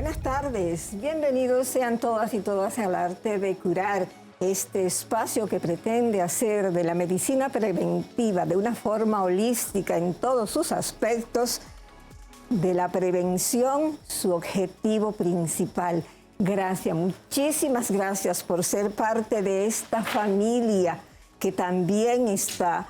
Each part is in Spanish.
Buenas tardes, bienvenidos sean todas y todas al Arte de Curar, este espacio que pretende hacer de la medicina preventiva de una forma holística en todos sus aspectos, de la prevención su objetivo principal. Gracias, muchísimas gracias por ser parte de esta familia que también está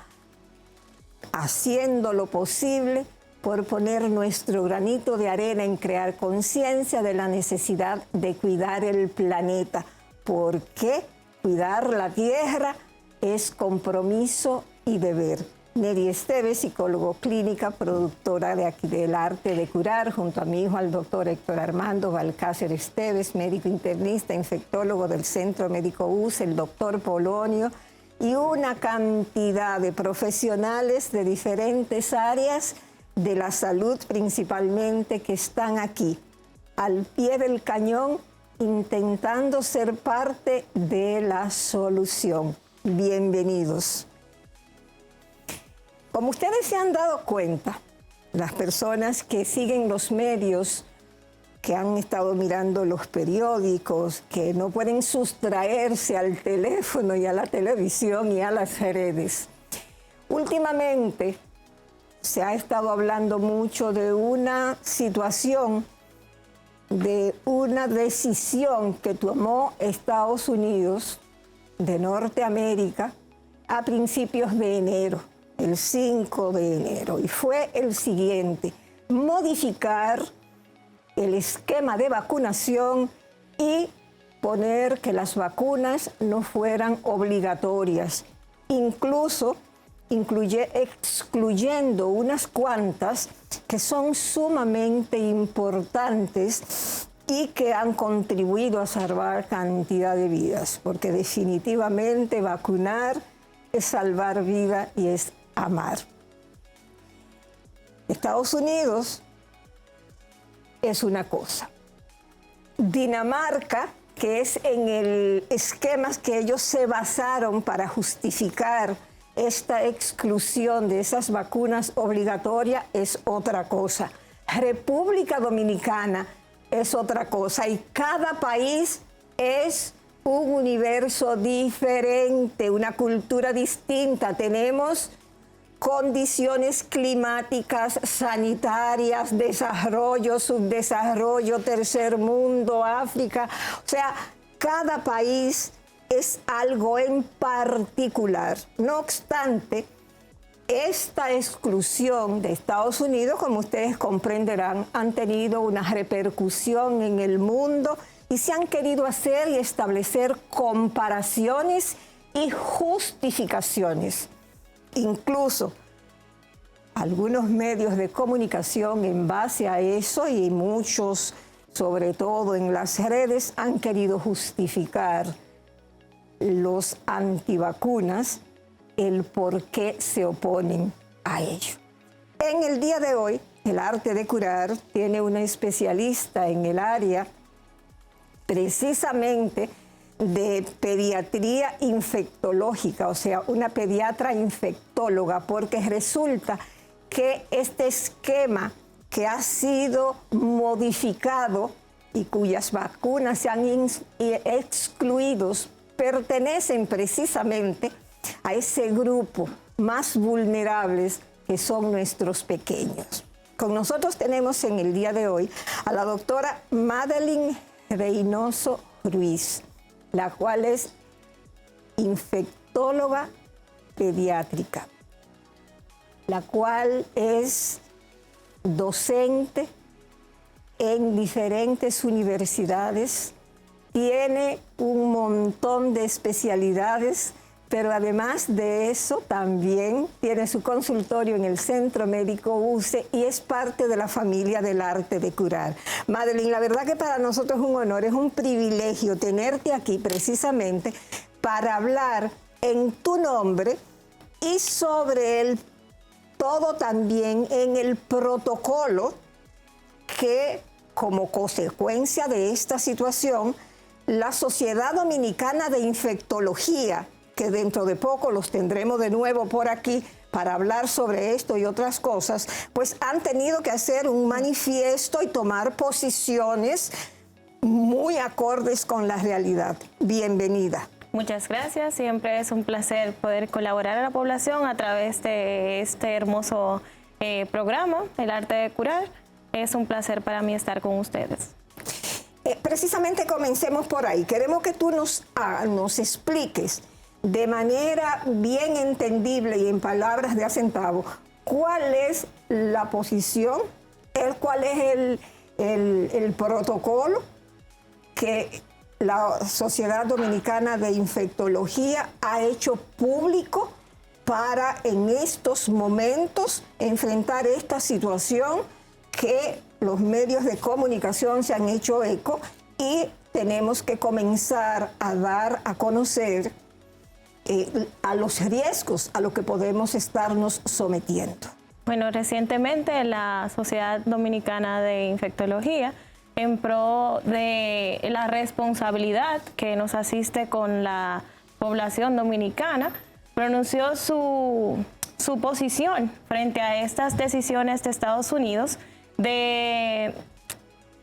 haciendo lo posible por poner nuestro granito de arena en crear conciencia de la necesidad de cuidar el planeta. Porque cuidar la tierra es compromiso y deber. Neri Esteves, psicólogo clínica, productora de aquí del Arte de Curar, junto a mi hijo, al doctor Héctor Armando Balcácer Esteves, médico internista, infectólogo del Centro Médico UCE, el doctor Polonio, y una cantidad de profesionales de diferentes áreas de la salud principalmente que están aquí, al pie del cañón, intentando ser parte de la solución. Bienvenidos. Como ustedes se han dado cuenta, las personas que siguen los medios, que han estado mirando los periódicos, que no pueden sustraerse al teléfono y a la televisión y a las redes. Últimamente se ha estado hablando mucho de una situación, de una decisión que tomó Estados Unidos de Norteamérica a principios de enero, el 5 de enero, y fue el siguiente: modificar el esquema de vacunación y poner que las vacunas no fueran obligatorias, incluso excluyendo unas cuantas que son sumamente importantes y que han contribuido a salvar cantidad de vidas, porque definitivamente vacunar es salvar vida y es amar. Estados Unidos es una cosa. Dinamarca, que es en el esquema que ellos se basaron para justificar esta exclusión de esas vacunas obligatorias, es otra cosa. República Dominicana es otra cosa, y cada país es un universo diferente, una cultura distinta. Tenemos condiciones climáticas, sanitarias, desarrollo, subdesarrollo, tercer mundo, África. O sea, cada país es algo en particular. No obstante, esta exclusión de Estados Unidos, como ustedes comprenderán, han tenido una repercusión en el mundo y se han querido hacer y establecer comparaciones y justificaciones. Incluso algunos medios de comunicación en base a eso, y muchos, sobre todo en las redes, han querido justificar los antivacunas, el por qué se oponen a ello. En el día de hoy, el Arte de Curar tiene una especialista en el área precisamente de pediatría infectológica, o sea, una pediatra infectóloga, porque resulta que este esquema que ha sido modificado y cuyas vacunas se han excluido pertenecen precisamente a ese grupo más vulnerables que son nuestros pequeños. Con nosotros tenemos en el día de hoy a la doctora Madeline Reynoso Ruiz, la cual es infectóloga pediátrica, la cual es docente en diferentes universidades, tiene un montón de especialidades, pero además de eso también tiene su consultorio en el Centro Médico UCE y es parte de la familia del Arte de Curar. Madeline, la verdad que para nosotros es un honor, es un privilegio tenerte aquí precisamente para hablar en tu nombre y sobre todo también en el protocolo que, como consecuencia de esta situación, la Sociedad Dominicana de Infectología, que dentro de poco los tendremos de nuevo por aquí, para hablar sobre esto y otras cosas, pues han tenido que hacer un manifiesto y tomar posiciones muy acordes con la realidad. Bienvenida. Muchas gracias, siempre es un placer poder colaborar a la población a través de este hermoso programa, El Arte de Curar. Es un placer para mí estar con ustedes. Precisamente comencemos por ahí. Queremos que tú nos expliques de manera bien entendible y en palabras de a centavo cuál es la posición, cuál es el protocolo que la Sociedad Dominicana de Infectología ha hecho público para en estos momentos enfrentar esta situación que los medios de comunicación se han hecho eco y tenemos que comenzar a dar a conocer a los riesgos a los que podemos estarnos sometiendo. Bueno, recientemente la Sociedad Dominicana de Infectología, en pro de la responsabilidad que nos asiste con la población dominicana, pronunció su posición frente a estas decisiones de Estados Unidos de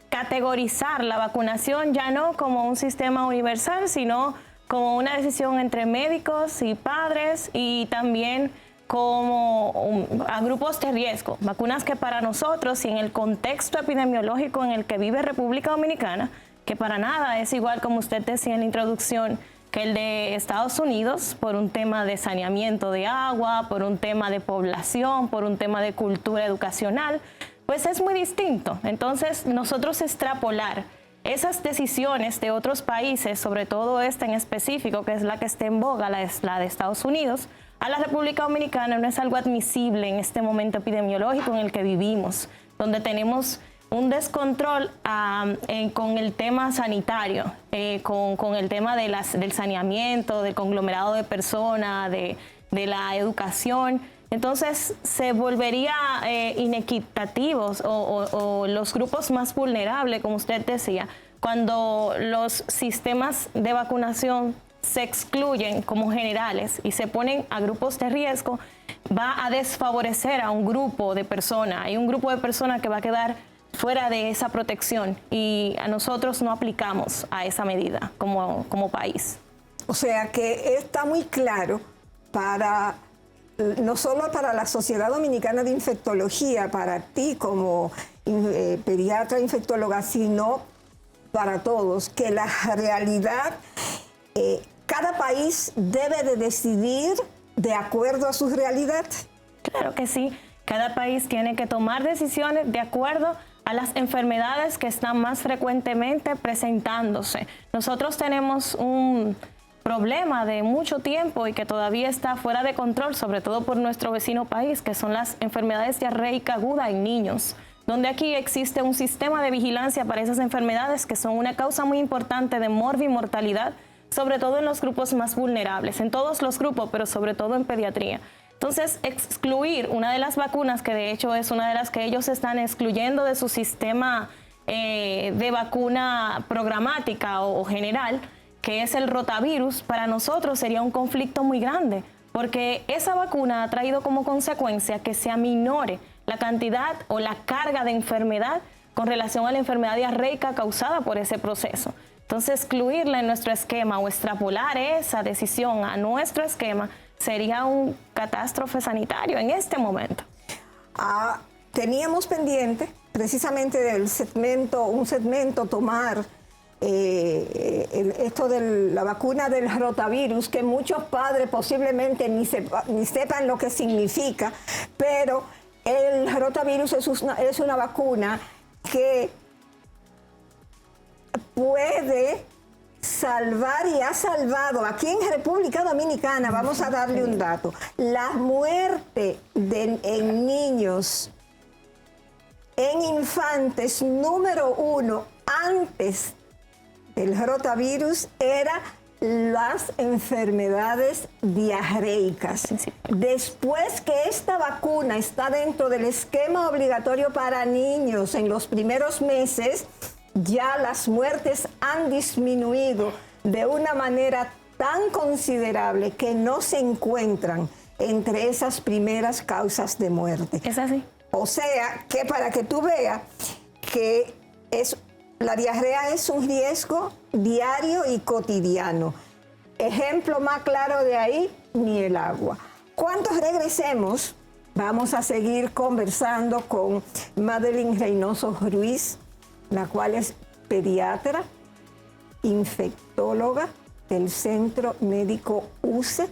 categorizar la vacunación ya no como un sistema universal, sino como una decisión entre médicos y padres y también como a grupos de riesgo. Vacunas que para nosotros y en el contexto epidemiológico en el que vive República Dominicana, que para nada es igual, como usted decía en la introducción, que el de Estados Unidos, por un tema de saneamiento de agua, por un tema de población, por un tema de cultura educacional, pues es muy distinto. Entonces, nosotros extrapolar esas decisiones de otros países, sobre todo esta en específico, que es la que está en boga, la de Estados Unidos, a la República Dominicana no es algo admisible en este momento epidemiológico en el que vivimos, donde tenemos un descontrol con el tema sanitario, con el tema del saneamiento, del conglomerado de personas, de la educación. Entonces se volvería inequitativos o los grupos más vulnerables, como usted decía, cuando los sistemas de vacunación se excluyen como generales y se ponen a grupos de riesgo, va a desfavorecer a un grupo de personas. Hay un grupo de personas que va a quedar fuera de esa protección y a nosotros no aplicamos a esa medida como país. O sea que está muy claro no solo para la Sociedad Dominicana de Infectología, para ti como pediatra infectóloga, sino para todos, que la realidad, cada país debe de decidir de acuerdo a su realidad. Claro que sí, cada país tiene que tomar decisiones de acuerdo a las enfermedades que están más frecuentemente presentándose. Nosotros tenemos un problema de mucho tiempo y que todavía está fuera de control, sobre todo por nuestro vecino país, que son las enfermedades diarreica aguda en niños, donde aquí existe un sistema de vigilancia para esas enfermedades que son una causa muy importante de morbimortalidad, sobre todo en los grupos más vulnerables, en todos los grupos, pero sobre todo en pediatría. Entonces, excluir una de las vacunas, que de hecho es una de las que ellos están excluyendo de su sistema de vacuna programática o general, que es el rotavirus, para nosotros sería un conflicto muy grande, porque esa vacuna ha traído como consecuencia que se aminore la cantidad o la carga de enfermedad con relación a la enfermedad diarreica causada por ese proceso. Entonces, excluirla en nuestro esquema o extrapolar esa decisión a nuestro esquema sería un catástrofe sanitario en este momento. Teníamos pendiente precisamente del un segmento tomar esto de la vacuna del rotavirus, que muchos padres posiblemente ni sepan lo que significa, pero el rotavirus es una vacuna que puede salvar y ha salvado aquí en República Dominicana, vamos a darle un dato, la muerte en niños, en infantes, número 1 antes del rotavirus era las enfermedades diarreicas. Sí. Después que esta vacuna está dentro del esquema obligatorio para niños en los primeros meses, ya las muertes han disminuido de una manera tan considerable que no se encuentran entre esas primeras causas de muerte. Es así. O sea, que para que tú veas que la diarrea es un riesgo diario y cotidiano. Ejemplo más claro de ahí, ni el agua. Cuando regresemos, vamos a seguir conversando con Madeline Reynoso Ruiz, la cual es pediatra, infectóloga del Centro Médico UCE,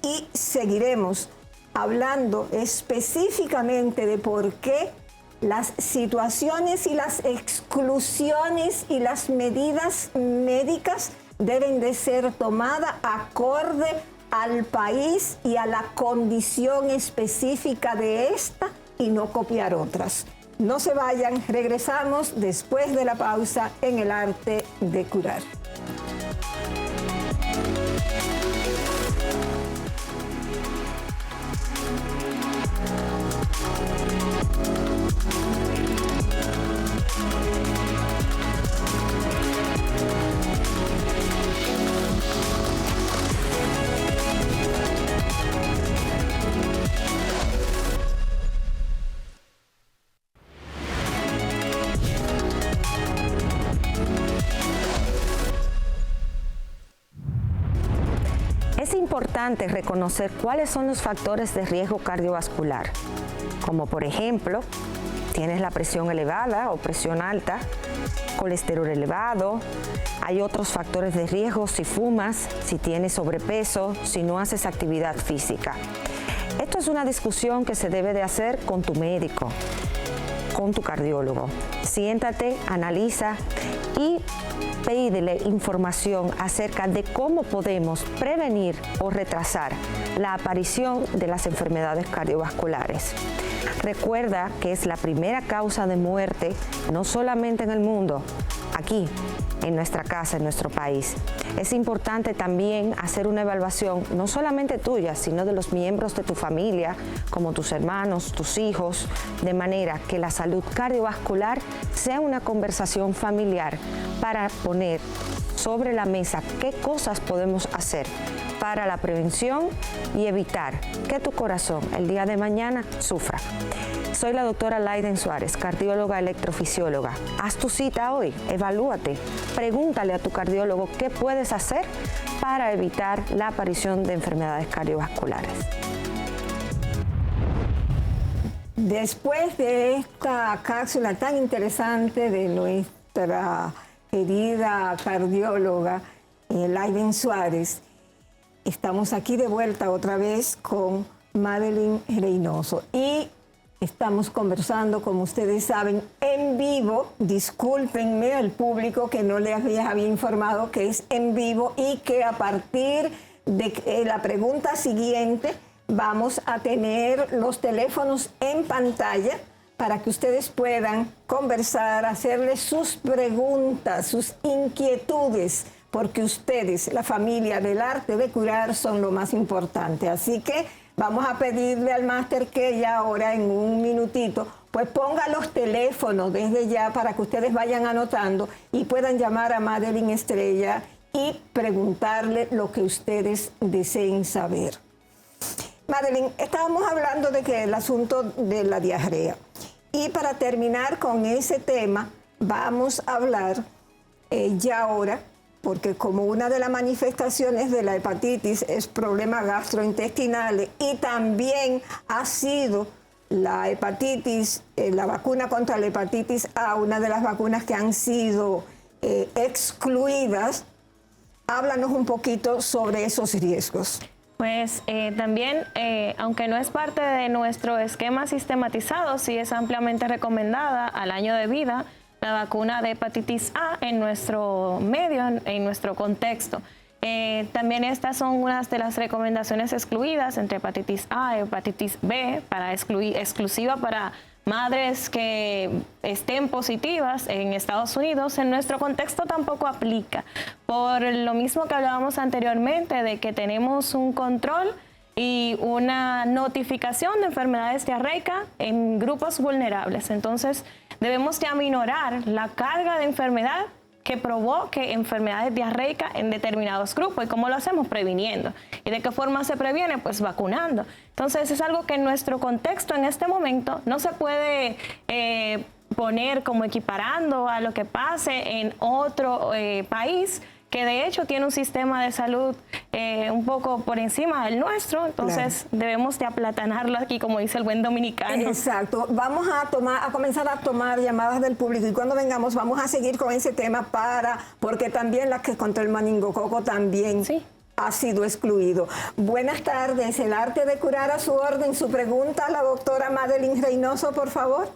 y seguiremos hablando específicamente de por qué las situaciones y las exclusiones y las medidas médicas deben de ser tomadas acorde al país y a la condición específica de esta y no copiar otras. No se vayan, regresamos después de la pausa en El Arte de Curar. Es importante reconocer cuáles son los factores de riesgo cardiovascular, como por ejemplo, tienes la presión elevada o presión alta, colesterol elevado, hay otros factores de riesgo si fumas, si tienes sobrepeso, si no haces actividad física. Esto es una discusión que se debe de hacer con tu médico, con tu cardiólogo. Siéntate, analiza y pídele información acerca de cómo podemos prevenir o retrasar la aparición de las enfermedades cardiovasculares. Recuerda que es la primera causa de muerte, no solamente en el mundo, aquí, en nuestra casa, en nuestro país. Es importante también hacer una evaluación, no solamente tuya, sino de los miembros de tu familia, como tus hermanos, tus hijos, de manera que la salud cardiovascular sea una conversación familiar para poner sobre la mesa qué cosas podemos hacer para la prevención y evitar que tu corazón el día de mañana sufra. Soy la doctora Laiden Suárez, cardióloga electrofisióloga. Haz tu cita hoy, evalúate, pregúntale a tu cardiólogo qué puedes hacer para evitar la aparición de enfermedades cardiovasculares. Después de esta cápsula tan interesante de nuestra querida cardióloga Laiden Suárez, estamos aquí de vuelta otra vez con Madeline Reynoso y estamos conversando, como ustedes saben, en vivo. Discúlpenme al público que no les había informado que es en vivo y que a partir de la pregunta siguiente vamos a tener los teléfonos en pantalla para que ustedes puedan conversar, hacerles sus preguntas, sus inquietudes, porque ustedes, la familia del Arte de Curar, son lo más importante. Así que vamos a pedirle al máster que ya ahora en un minutito pues ponga los teléfonos desde ya para que ustedes vayan anotando y puedan llamar a Madeline Estrella y preguntarle lo que ustedes deseen saber. Madeline, estábamos hablando de que el asunto de la diarrea. Y para terminar con ese tema, vamos a hablar ya ahora, porque como una de las manifestaciones de la hepatitis es problemas gastrointestinales y también ha sido la hepatitis, la vacuna contra la hepatitis A, una de las vacunas que han sido excluidas. Háblanos un poquito sobre esos riesgos. Pues también, aunque no es parte de nuestro esquema sistematizado, sí es ampliamente recomendada al año de vida la vacuna de hepatitis A en nuestro medio, en nuestro contexto. También estas son unas de las recomendaciones excluidas entre hepatitis A y hepatitis B, exclusiva para madres que estén positivas en Estados Unidos. En nuestro contexto tampoco aplica, por lo mismo que hablábamos anteriormente de que tenemos un control y una notificación de enfermedades diarreicas en grupos vulnerables. Entonces debemos ya minorar la carga de enfermedad que provoque enfermedades diarreicas en determinados grupos. ¿Y cómo lo hacemos? Previniendo. ¿Y de qué forma se previene? Pues vacunando. Entonces es algo que en nuestro contexto en este momento no se puede poner como equiparando a lo que pase en otro país, que de hecho tiene un sistema de salud un poco por encima del nuestro, entonces debemos de aplatanarlo aquí, como dice el buen dominicano. Exacto. Vamos a comenzar a tomar llamadas del público y cuando vengamos vamos a seguir con ese tema porque también la que contra el meningococo también ha sido excluido. Buenas tardes, el arte de curar a su orden. Su pregunta a la doctora Madeline Reynoso, por favor.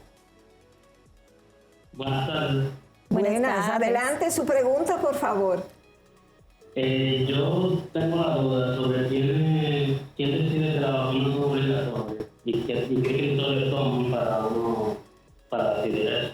Buenas tardes. Buenas, adelante su pregunta, por favor. Yo tengo la duda sobre quién decide que la vacuna es obligatoria y qué criterios son para decidir eso.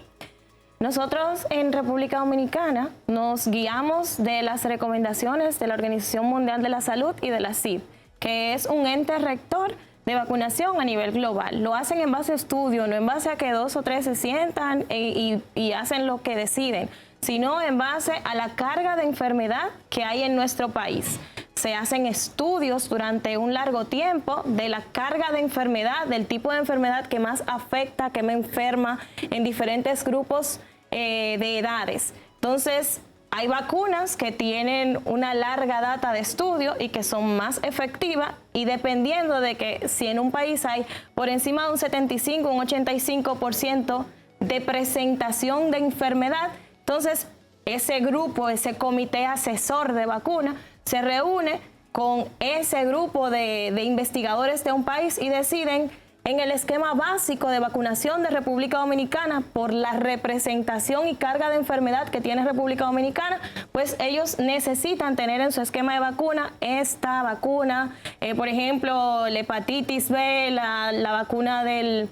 Nosotros en República Dominicana nos guiamos de las recomendaciones de la Organización Mundial de la Salud y de la CID, que es un ente rector de vacunación a nivel global. Lo hacen en base a estudio, no en base a que 2 o 3 se sientan y hacen lo que deciden, sino en base a la carga de enfermedad que hay en nuestro país. Se hacen estudios durante un largo tiempo de la carga de enfermedad, del tipo de enfermedad que más afecta, que me enferma en diferentes grupos de edades. Entonces, hay vacunas que tienen una larga data de estudio y que son más efectivas, y dependiendo de que si en un país hay por encima de un 75, un 85% de presentación de enfermedad, entonces ese grupo, ese comité asesor de vacuna se reúne con ese grupo de investigadores de un país y deciden en el esquema básico de vacunación de República Dominicana, por la representación y carga de enfermedad que tiene República Dominicana, pues ellos necesitan tener en su esquema de vacuna esta vacuna, por ejemplo, la hepatitis B, la vacuna de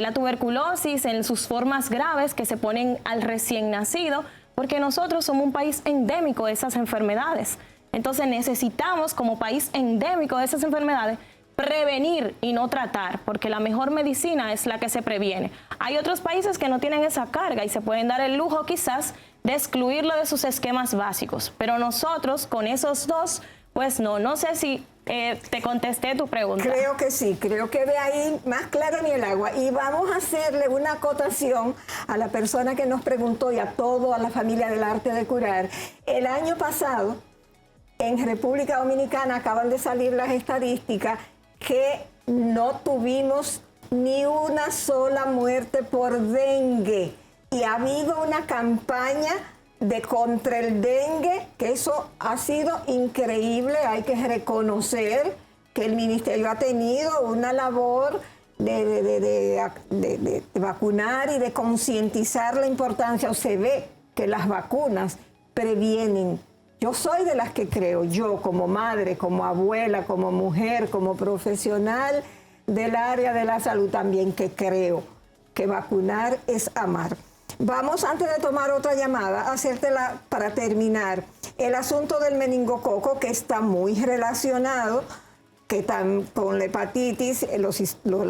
la tuberculosis en sus formas graves que se ponen al recién nacido, porque nosotros somos un país endémico de esas enfermedades. Entonces necesitamos, como país endémico de esas enfermedades, prevenir y no tratar, porque la mejor medicina es la que se previene. Hay otros países que no tienen esa carga y se pueden dar el lujo quizás de excluirlo de sus esquemas básicos, pero nosotros con esos dos, pues no sé si te contesté tu pregunta. Creo que sí, creo que de ahí más claro ni el agua. Y vamos a hacerle una acotación a la persona que nos preguntó y a toda la familia del arte de curar. El año pasado, en República Dominicana, acaban de salir las estadísticas que no tuvimos ni una sola muerte por dengue. Y ha habido una campaña contra el dengue, que eso ha sido increíble. Hay que reconocer que el ministerio ha tenido una labor de vacunar y de concientizar la importancia. O se ve que las vacunas previenen. Yo soy de las que creo, yo como madre, como abuela, como mujer, como profesional del área de la salud también, que creo que vacunar es amar. Vamos, antes de tomar otra llamada, a hacértela para terminar. El asunto del meningococo, que está muy relacionado con la hepatitis, el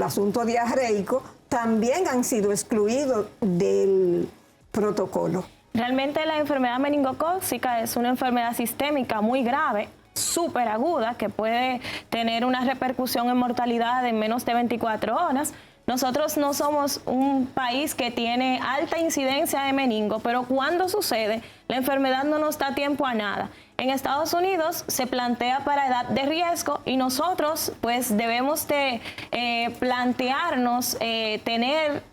asunto diarreico, también han sido excluidos del protocolo. Realmente la enfermedad meningocócica es una enfermedad sistémica muy grave, súper aguda, que puede tener una repercusión en mortalidad en menos de 24 horas. Nosotros no somos un país que tiene alta incidencia de meningo, pero cuando sucede, la enfermedad no nos da tiempo a nada. En Estados Unidos se plantea para edad de riesgo y nosotros pues debemos de plantearnos tener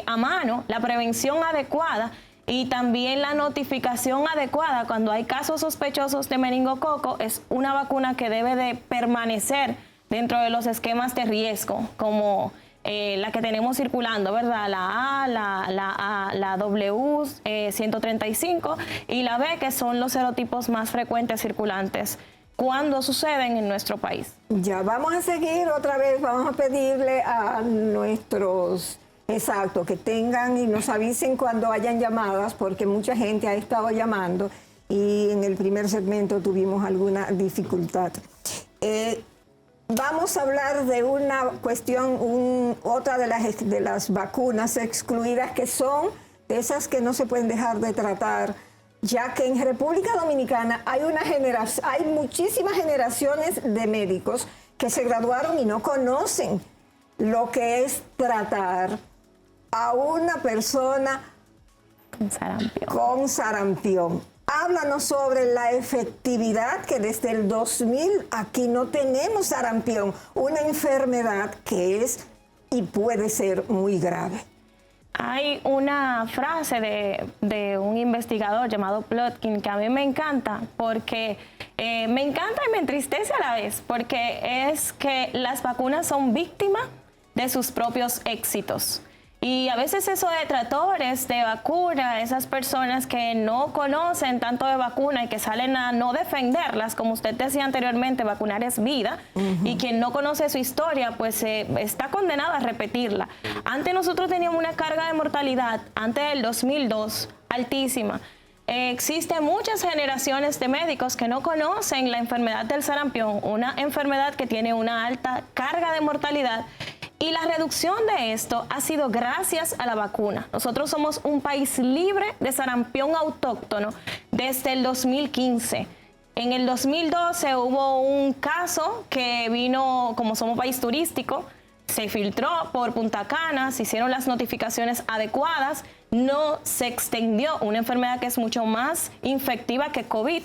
a mano la prevención adecuada y también la notificación adecuada cuando hay casos sospechosos de meningococo. Es una vacuna que debe de permanecer dentro de los esquemas de riesgo, como la que tenemos circulando, ¿verdad? La A, la W 135 y la B, que son los serotipos más frecuentes circulantes cuando suceden en nuestro país. Ya vamos a seguir otra vez, vamos a pedirle a nuestros... Exacto, que tengan y nos avisen cuando hayan llamadas, porque mucha gente ha estado llamando y en el primer segmento tuvimos alguna dificultad. Vamos a hablar de una cuestión, otra de las vacunas excluidas, que son de esas que no se pueden dejar de tratar, ya que en República Dominicana hay muchísimas generaciones de médicos que se graduaron y no conocen lo que es tratar a una persona con sarampión. Háblanos sobre la efectividad, que desde el 2000 aquí no tenemos sarampión, una enfermedad que es y puede ser muy grave. Hay una frase de un investigador llamado Plotkin que a mí me encanta, porque me encanta y me entristece a la vez, porque es que las vacunas son víctimas de sus propios éxitos. Y a veces esos detractores de vacuna, esas personas que no conocen tanto de vacuna y que salen a no defenderlas, como usted decía anteriormente, vacunar es vida, y quien no conoce su historia, pues está condenado a repetirla. Antes nosotros teníamos una carga de mortalidad, antes del 2002, altísima. Existen muchas generaciones de médicos que no conocen la enfermedad del sarampión, una enfermedad que tiene una alta carga de mortalidad. Y la reducción de esto ha sido gracias a la vacuna. Nosotros somos un país libre de sarampión autóctono desde el 2015. En el 2012 hubo un caso que vino, como somos país turístico, se filtró por Punta Cana, se hicieron las notificaciones adecuadas, no se extendió, una enfermedad que es mucho más infectiva que COVID.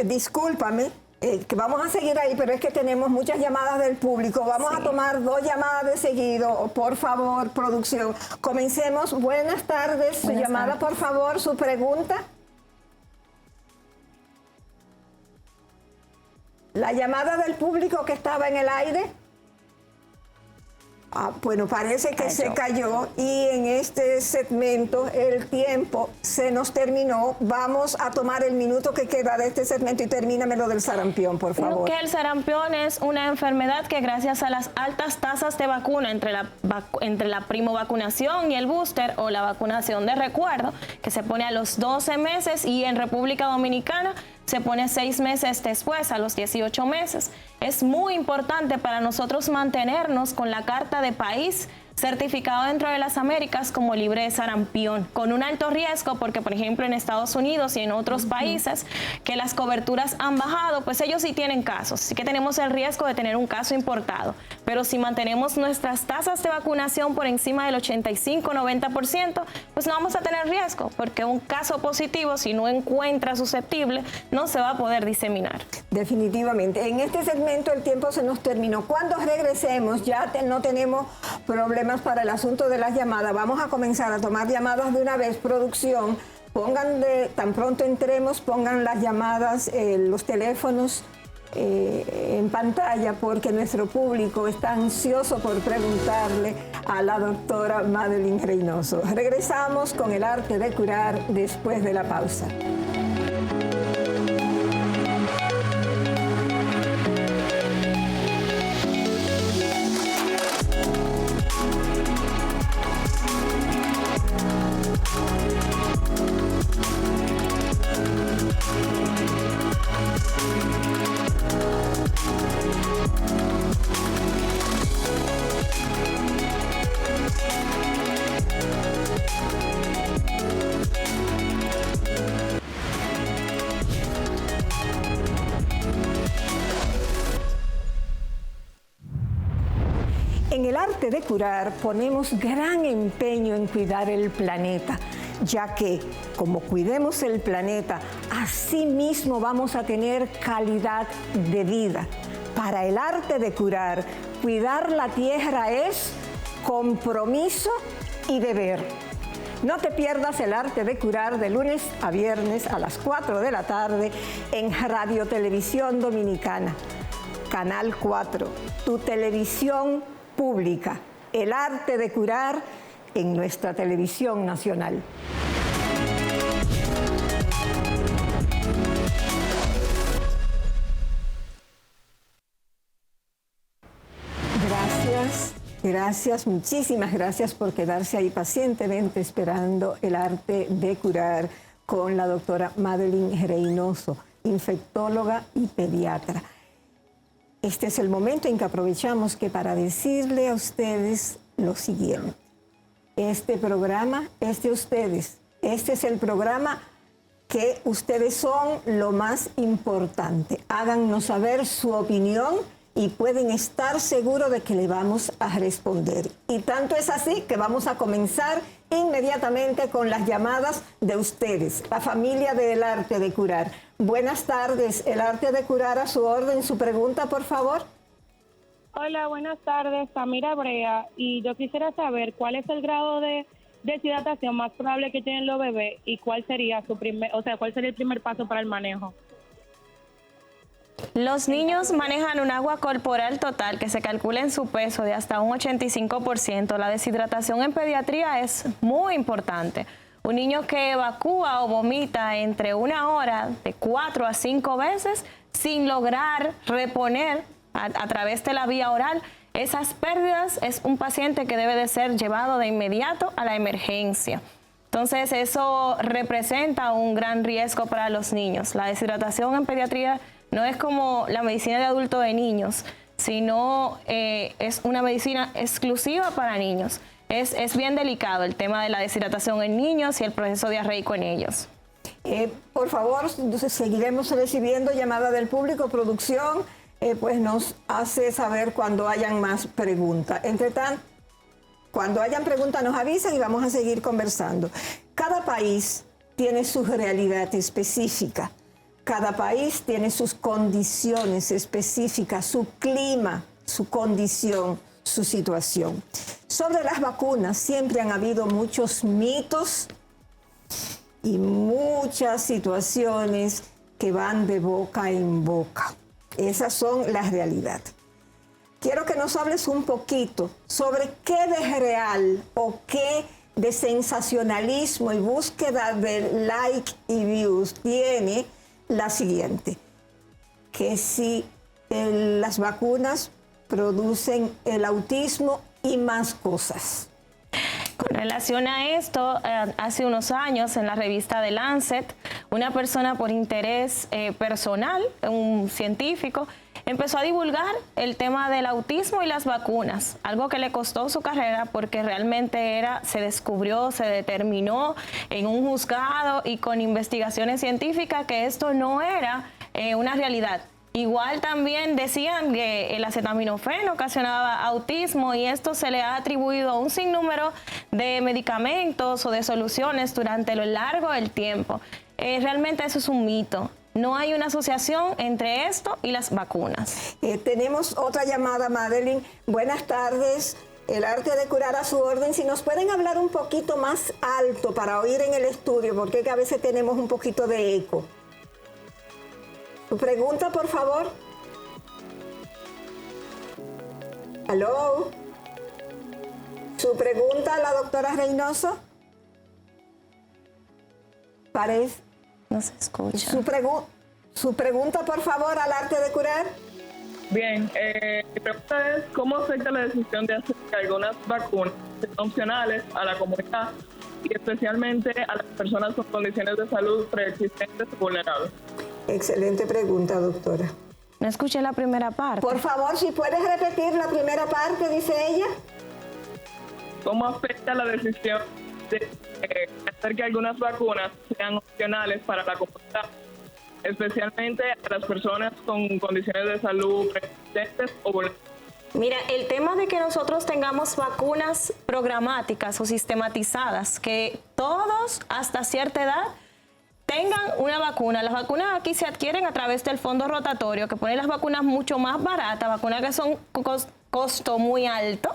Discúlpame. Que vamos a seguir ahí, pero es que tenemos muchas llamadas del público. Vamos a tomar 2 llamadas de seguido. Por favor, producción. Comencemos. Buenas tardes. Su llamada, por favor, su pregunta. La llamada del público que estaba en el aire. Bueno, parece que se cayó y en este segmento el tiempo se nos terminó. Vamos a tomar el minuto que queda de este segmento y termínamelo del sarampión, por favor. Que el sarampión es una enfermedad que gracias a las altas tasas de vacuna entre la primovacunación y el booster o la vacunación de recuerdo, que se pone a los 12 meses y en República Dominicana se pone 6 meses después, a los 18 meses. Es muy importante para nosotros mantenernos con la carta de país certificado dentro de las Américas como libre de sarampión, con un alto riesgo, porque por ejemplo en Estados Unidos y en otros países que las coberturas han bajado, pues ellos sí tienen casos, sí que tenemos el riesgo de tener un caso importado, pero si mantenemos nuestras tasas de vacunación por encima del 85-90%, pues no vamos a tener riesgo, porque un caso positivo, si no encuentra susceptible, no se va a poder diseminar. Definitivamente. En este segmento el tiempo se nos terminó. Cuando regresemos ya no tenemos problemas para el asunto de las llamadas. Vamos a comenzar a tomar llamadas de una vez. Producción, tan pronto entremos, pongan las llamadas, los teléfonos en pantalla, porque nuestro público está ansioso por preguntarle a la doctora Madeline Reynoso. Regresamos con el arte de curar después de la pausa. En el arte de curar ponemos gran empeño en cuidar el planeta, ya que como cuidemos el planeta, así mismo vamos a tener calidad de vida. Para el arte de curar, cuidar la tierra es compromiso y deber. No te pierdas el arte de curar de lunes a viernes a las 4 de la tarde en Radio Televisión Dominicana, Canal 4, tu televisión pública. El arte de curar en nuestra televisión nacional. Gracias, muchísimas gracias por quedarse ahí pacientemente esperando el arte de curar con la doctora Madeline Reynoso, infectóloga y pediatra. Este es el momento en que aprovechamos para decirle a ustedes lo siguiente. este programa es de ustedes. Este es el programa que ustedes son lo más importante. Háganos saber su opinión y pueden estar seguros de que le vamos a responder. Y tanto es así que vamos a comenzar inmediatamente con las llamadas de ustedes, la familia del Arte de Curar. Buenas tardes, el Arte de Curar a su orden. Su pregunta, por favor. Hola, buenas tardes, Samira Brea, y yo quisiera saber cuál es el grado de deshidratación más probable que tienen los bebés y cuál sería cuál sería el primer paso para el manejo. Los niños manejan un agua corporal total que se calcula en su peso de hasta un 85%. La deshidratación en pediatría es muy importante. Un niño que evacúa o vomita entre 1 hora de 4 a 5 veces sin lograr reponer a través de la vía oral esas pérdidas, es un paciente que debe de ser llevado de inmediato a la emergencia. Entonces eso representa un gran riesgo para los niños. La deshidratación en pediatría no es como la medicina de adulto de niños, sino es una medicina exclusiva para niños. Es bien delicado el tema de la deshidratación en niños y el proceso diarreico en ellos. Por favor, seguiremos recibiendo llamada del público. Producción, pues nos hace saber cuando hayan más preguntas. Entre tanto, cuando hayan preguntas nos avisan y vamos a seguir conversando. Cada país tiene su realidad específica. Cada país tiene sus condiciones específicas, su clima, su condición, su situación. Sobre las vacunas siempre han habido muchos mitos y muchas situaciones que van de boca en boca. Esas son las realidades. Quiero que nos hables un poquito sobre qué de real o qué de sensacionalismo y búsqueda de like y views tiene la siguiente, que si las vacunas producen el autismo y más cosas. Con relación a esto, hace unos años en la revista The Lancet, una persona por interés personal, un científico, empezó a divulgar el tema del autismo y las vacunas, algo que le costó su carrera porque realmente se descubrió, se determinó en un juzgado y con investigaciones científicas que esto no era una realidad. Igual también decían que el acetaminofén ocasionaba autismo y esto se le ha atribuido a un sinnúmero de medicamentos o de soluciones durante lo largo del tiempo. Realmente eso es un mito. No hay una asociación entre esto y las vacunas. Tenemos otra llamada, Madeline. Buenas tardes. El Arte de Curar a su orden. Si nos pueden hablar un poquito más alto para oír en el estudio, porque a veces tenemos un poquito de eco. ¿Tu pregunta, por favor? ¿Aló? ¿Su pregunta a la doctora Reynoso? Parece. No se escucha. Su pregunta, por favor, al Arte de Curar. Bien, mi pregunta es ¿cómo afecta la decisión de hacer algunas vacunas opcionales a la comunidad y especialmente a las personas con condiciones de salud preexistentes y vulnerables? Excelente pregunta, doctora. No escuché la primera parte. Por favor, si puedes repetir la primera parte, dice ella. ¿Cómo afecta la decisión de hacer que algunas vacunas sean opcionales para la comunidad, especialmente a las personas con condiciones de salud preexistentes o vulnerables? Mira, el tema de que nosotros tengamos vacunas programáticas o sistematizadas, que todos hasta cierta edad tengan una vacuna. Las vacunas aquí se adquieren a través del fondo rotatorio, que pone las vacunas mucho más baratas, vacunas que son costo muy alto.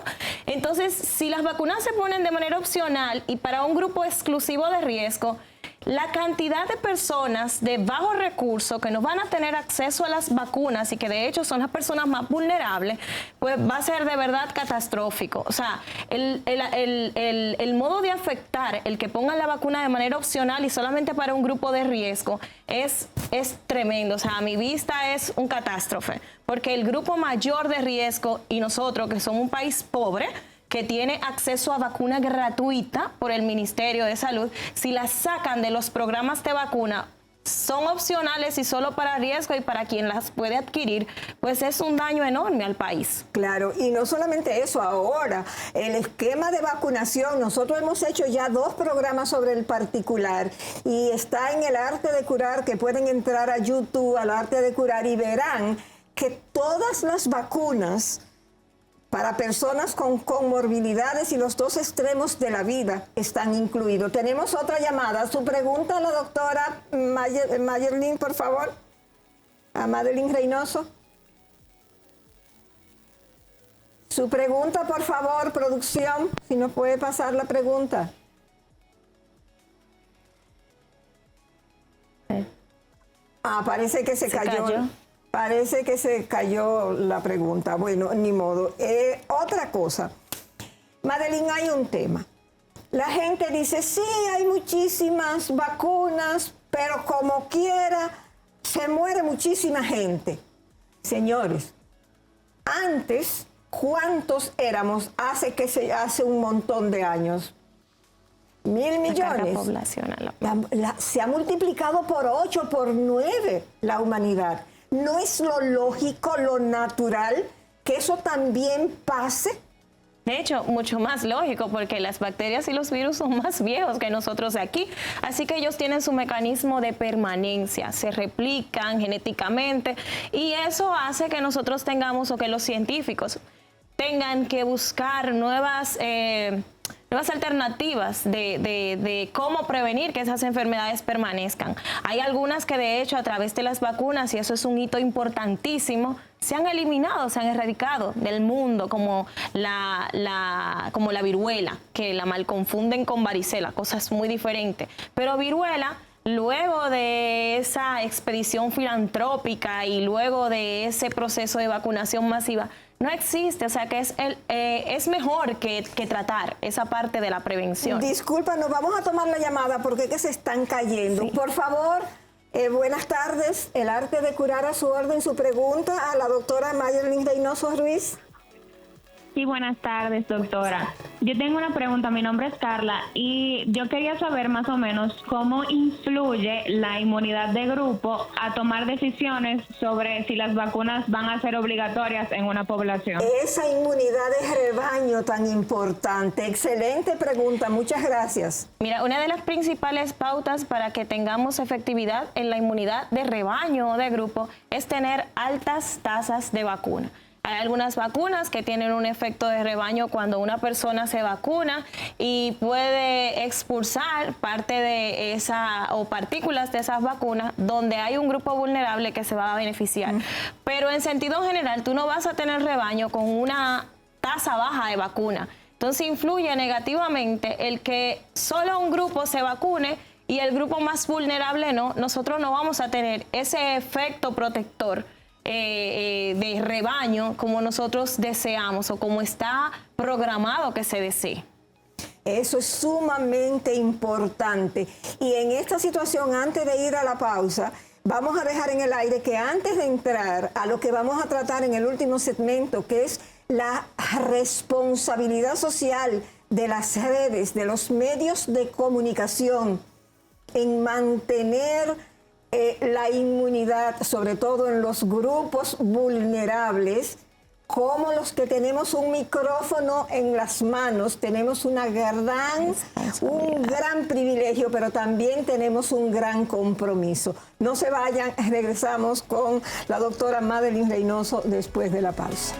Entonces, si las vacunas se ponen de manera opcional y para un grupo exclusivo de riesgo, la cantidad de personas de bajo recurso que no van a tener acceso a las vacunas y que de hecho son las personas más vulnerables, pues va a ser de verdad catastrófico. O sea, el modo de afectar el que pongan la vacuna de manera opcional y solamente para un grupo de riesgo es tremendo. O sea, a mi vista es un catástrofe, porque el grupo mayor de riesgo y nosotros que somos un país pobre, que tiene acceso a vacuna gratuita por el Ministerio de Salud, si la sacan de los programas de vacuna, son opcionales y solo para riesgo y para quien las puede adquirir, pues es un daño enorme al país. Claro, y no solamente eso, ahora el esquema de vacunación, nosotros hemos hecho ya 2 programas sobre el particular y está en el Arte de Curar, que pueden entrar a YouTube, al Arte de Curar, y verán que todas las vacunas para personas con comorbilidades y los 2 extremos de la vida están incluidos. Tenemos otra llamada. Su pregunta a la doctora Mayerlin, por favor. A Madeline Reynoso. Su pregunta, por favor, producción, si nos puede pasar la pregunta. Parece que se cayó. Parece que se cayó la pregunta. Bueno, ni modo. Otra cosa. Madeline, hay un tema. La gente dice, sí, hay muchísimas vacunas, pero como quiera, se muere muchísima gente. Señores, antes, ¿cuántos éramos hace un montón de años? 1.000 millones. Poblacional. Se ha multiplicado por 8, por 9 la humanidad. ¿No es lo lógico, lo natural, que eso también pase? De hecho, mucho más lógico, porque las bacterias y los virus son más viejos que nosotros aquí. Así que ellos tienen su mecanismo de permanencia, se replican genéticamente y eso hace que nosotros tengamos, o que los científicos tengan que buscar nuevas alternativas de cómo prevenir que esas enfermedades permanezcan. Hay algunas que de hecho a través de las vacunas, y eso es un hito importantísimo, se han eliminado, se han erradicado del mundo, como como la viruela, que la mal confunden con varicela, cosas muy diferentes. Pero viruela, luego de esa expedición filantrópica y luego de ese proceso de vacunación masiva, no existe, o sea que es mejor que tratar esa parte de la prevención. Disculpa, nos vamos a tomar la llamada porque es que se están cayendo. Sí. Por favor, buenas tardes. El Arte de Curar, a su orden, su pregunta a la doctora Mayerlin Reynoso Ruiz. Sí, buenas tardes, doctora. Yo tengo una pregunta, mi nombre es Carla, y yo quería saber más o menos cómo influye la inmunidad de grupo a tomar decisiones sobre si las vacunas van a ser obligatorias en una población. Esa inmunidad de rebaño tan importante. Excelente pregunta, muchas gracias. Mira, una de las principales pautas para que tengamos efectividad en la inmunidad de rebaño o de grupo es tener altas tasas de vacuna. Hay algunas vacunas que tienen un efecto de rebaño cuando una persona se vacuna y puede expulsar parte de o partículas de esas vacunas donde hay un grupo vulnerable que se va a beneficiar. Pero en sentido general, tú no vas a tener rebaño con una tasa baja de vacuna. Entonces influye negativamente el que solo un grupo se vacune y el grupo más vulnerable no. Nosotros no vamos a tener ese efecto protector de rebaño como nosotros deseamos o como está programado que se desee. Eso es sumamente importante. Y en esta situación, antes de ir a la pausa, vamos a dejar en el aire que antes de entrar a lo que vamos a tratar en el último segmento, que es la responsabilidad social de las redes, de los medios de comunicación, en mantener la inmunidad, sobre todo en los grupos vulnerables, como los que tenemos un micrófono en las manos, tenemos un gran privilegio, pero también tenemos un gran compromiso. No se vayan, regresamos con la doctora Madeline Reynoso después de la pausa.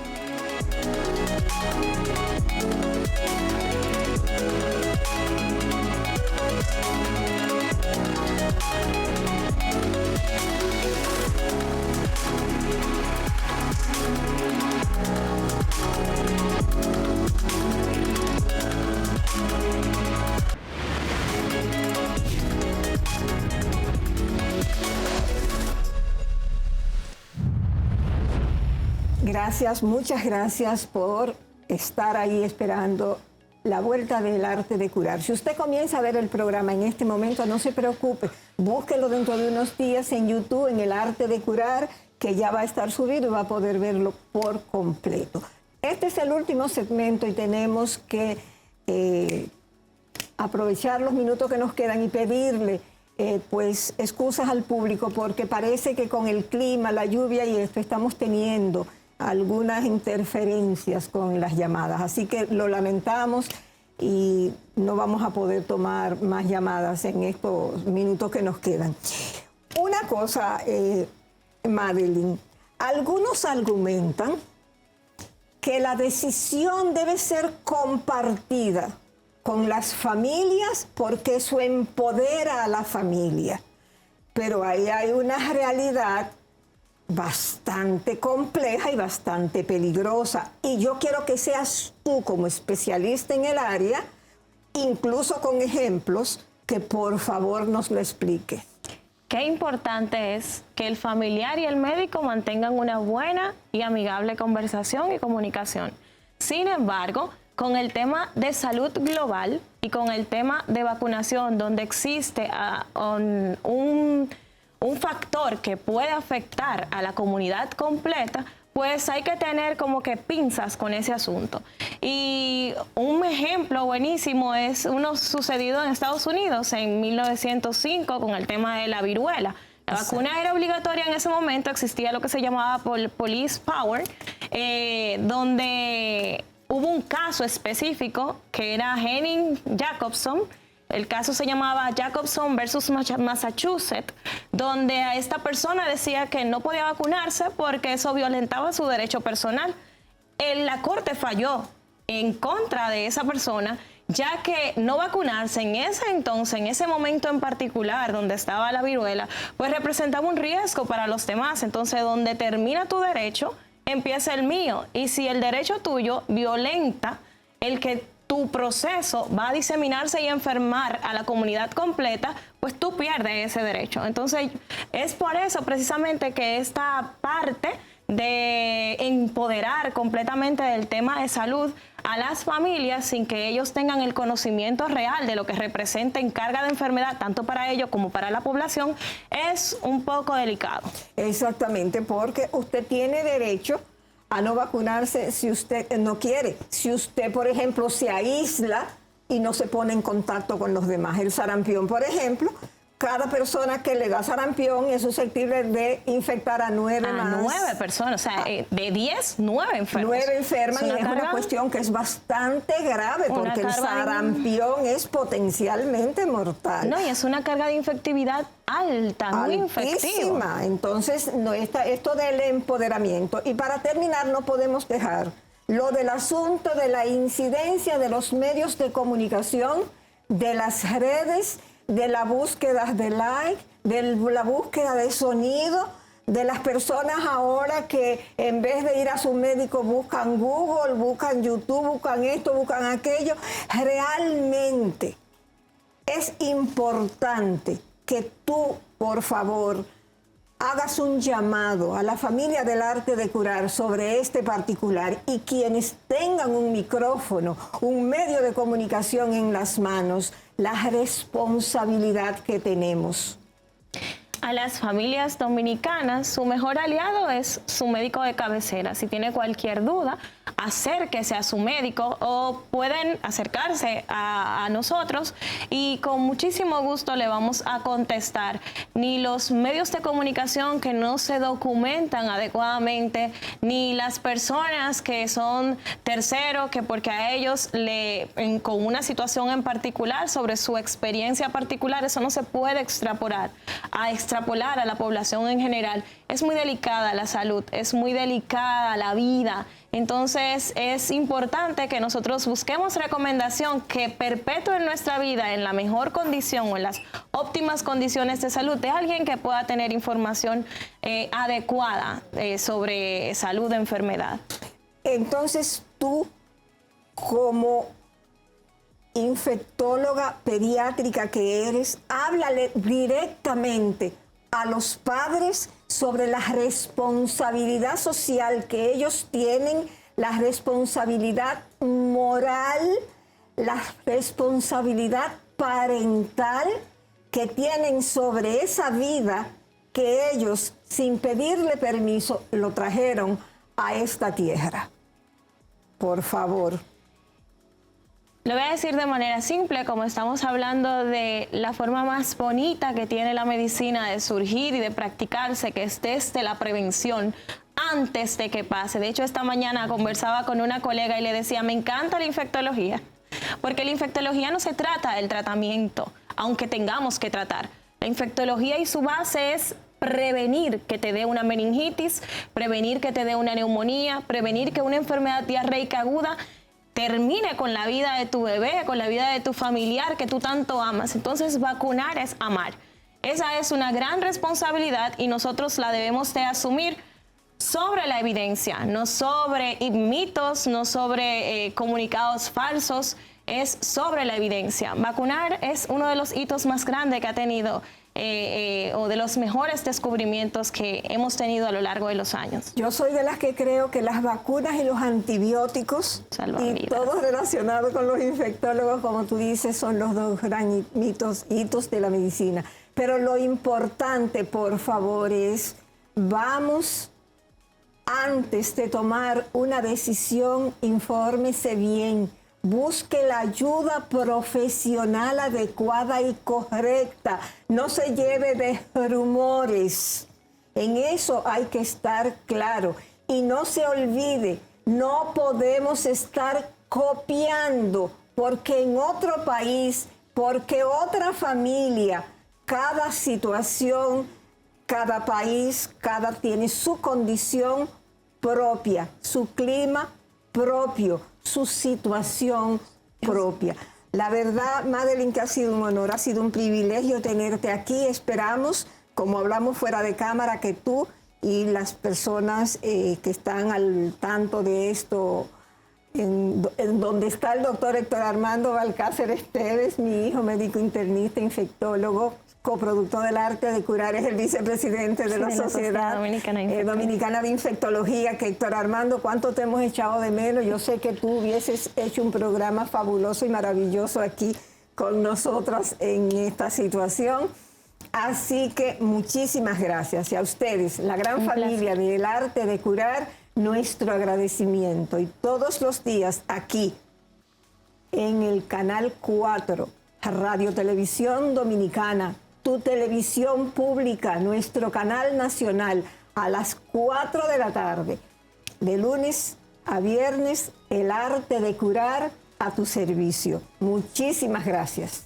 Gracias, muchas gracias por estar ahí esperando la vuelta del Arte de Curar. Si usted comienza a ver el programa en este momento, no se preocupe, búsquelo dentro de unos días en YouTube, en el Arte de Curar, que ya va a estar subido y va a poder verlo por completo. Este es el último segmento y tenemos que aprovechar los minutos que nos quedan y pedirle pues excusas al público porque parece que con el clima, la lluvia y esto estamos teniendo algunas interferencias con las llamadas. Así que lo lamentamos y no vamos a poder tomar más llamadas en estos minutos que nos quedan. Una cosa, Madeline, algunos argumentan que la decisión debe ser compartida con las familias porque eso empodera a la familia. Pero ahí hay una realidad bastante compleja y bastante peligrosa. Y yo quiero que seas tú, como especialista en el área, incluso con ejemplos, que por favor nos lo explique. Qué importante es que el familiar y el médico mantengan una buena y amigable conversación y comunicación. Sin embargo, con el tema de salud global y con el tema de vacunación, donde existe un factor que puede afectar a la comunidad completa, pues hay que tener como que pinzas con ese asunto. Y un ejemplo buenísimo es uno sucedido en Estados Unidos en 1905 con el tema de la viruela. La vacuna era obligatoria en ese momento, existía lo que se llamaba police power, donde hubo un caso específico que era Henning Jacobson. El caso se llamaba Jacobson versus Massachusetts, donde a esta persona decía que no podía vacunarse porque eso violentaba su derecho personal. La corte falló en contra de esa persona, ya que no vacunarse en ese entonces, en ese momento en particular donde estaba la viruela, pues representaba un riesgo para los demás. Entonces, donde termina tu derecho, empieza el mío. Y si el derecho tuyo violenta el que tu proceso va a diseminarse y enfermar a la comunidad completa, pues tú pierdes ese derecho. Entonces, es por eso precisamente que esta parte de empoderar completamente del tema de salud a las familias sin que ellos tengan el conocimiento real de lo que representa en carga de enfermedad, tanto para ellos como para la población, es un poco delicado. Exactamente, porque usted tiene derecho a no vacunarse si usted no quiere. Si usted, por ejemplo, se aísla y no se pone en contacto con los demás. El sarampión, por ejemplo, cada persona que le da sarampión es susceptible de infectar a 9 más. A 9 personas, o sea, de 10, 9 enfermos. 9 enferman y es una cuestión que es bastante grave porque el sarampión es potencialmente mortal. No, y es una carga de infectividad alta, muy infectiva. Entonces, no está esto del empoderamiento. Y para terminar, no podemos dejar lo del asunto de la incidencia de los medios de comunicación, de las redes, de la búsqueda de like, de la búsqueda de sonido, de las personas ahora que en vez de ir a su médico buscan Google, buscan YouTube, buscan esto, buscan aquello. Realmente es importante que tú, por favor, hagas un llamado a la familia del arte de curar sobre este particular y quienes tengan un micrófono, un medio de comunicación en las manos, la responsabilidad que tenemos. A las familias dominicanas, su mejor aliado es su médico de cabecera. Si tiene cualquier duda, acérquese a su médico o pueden acercarse a nosotros y con muchísimo gusto le vamos a contestar. Ni los medios de comunicación que no se documentan adecuadamente, ni las personas que son terceros, que porque a ellos con una situación en particular, sobre su experiencia particular, eso no se puede extrapolar a la población en general. Es muy delicada la salud, es muy delicada la vida. Entonces es importante que nosotros busquemos recomendación que perpetúe nuestra vida en la mejor condición o en las óptimas condiciones de salud de alguien que pueda tener información adecuada sobre salud de enfermedad. Entonces tú, como infectóloga pediátrica que eres, háblale directamente a los padres sobre la responsabilidad social que ellos tienen, la responsabilidad moral, la responsabilidad parental que tienen sobre esa vida que ellos, sin pedirle permiso, lo trajeron a esta tierra. Por favor. Lo voy a decir de manera simple, como estamos hablando de la forma más bonita que tiene la medicina de surgir y de practicarse, que es desde la prevención, antes de que pase. De hecho, esta mañana conversaba con una colega y le decía, me encanta la infectología, porque la infectología no se trata del tratamiento, aunque tengamos que tratar. La infectología y su base es prevenir que te dé una meningitis, prevenir que te dé una neumonía, prevenir que una enfermedad diarreica aguda termine con la vida de tu bebé, con la vida de tu familiar que tú tanto amas. Entonces, vacunar es amar. Esa es una gran responsabilidad y nosotros la debemos de asumir sobre la evidencia, no sobre mitos, no sobre comunicados falsos, es sobre la evidencia. Vacunar es uno de los hitos más grandes que ha tenido o de los mejores descubrimientos que hemos tenido a lo largo de los años. Yo soy de las que creo que las vacunas y los antibióticos salvan y vidas. todo relacionado con los infectólogos, como tú dices, son los dos gran hitos de la medicina. Pero lo importante, por favor, es vamos, antes de tomar una decisión, infórmese bien. Busque la ayuda profesional adecuada y correcta. No se lleve de rumores. En eso hay que estar claro. Y no se olvide, no podemos estar copiando, porque en otro país, porque otra familia, cada situación, cada país, tiene su condición propia, su clima propio, su situación propia. La verdad, Madeline, que ha sido un honor, ha sido un privilegio tenerte aquí. Esperamos, como hablamos fuera de cámara, que tú y las personas que están al tanto de esto, en donde está el doctor Héctor Armando Balcácer Esteves, mi hijo médico internista, infectólogo, coproductor del arte de curar, es el vicepresidente de la Sociedad Dominicana de Infectología, que Héctor Armando, ¿cuánto te hemos echado de menos? Yo sé que tú hubieses hecho un programa fabuloso y maravilloso aquí con nosotras en esta situación. Así que muchísimas gracias. Y a ustedes, la gran familia del arte de curar, nuestro agradecimiento. Y todos los días aquí, en el Canal 4, Radio Televisión Dominicana, tu televisión pública, nuestro canal nacional, a las 4 de la tarde, de lunes a viernes, el arte de curar a tu servicio. Muchísimas gracias.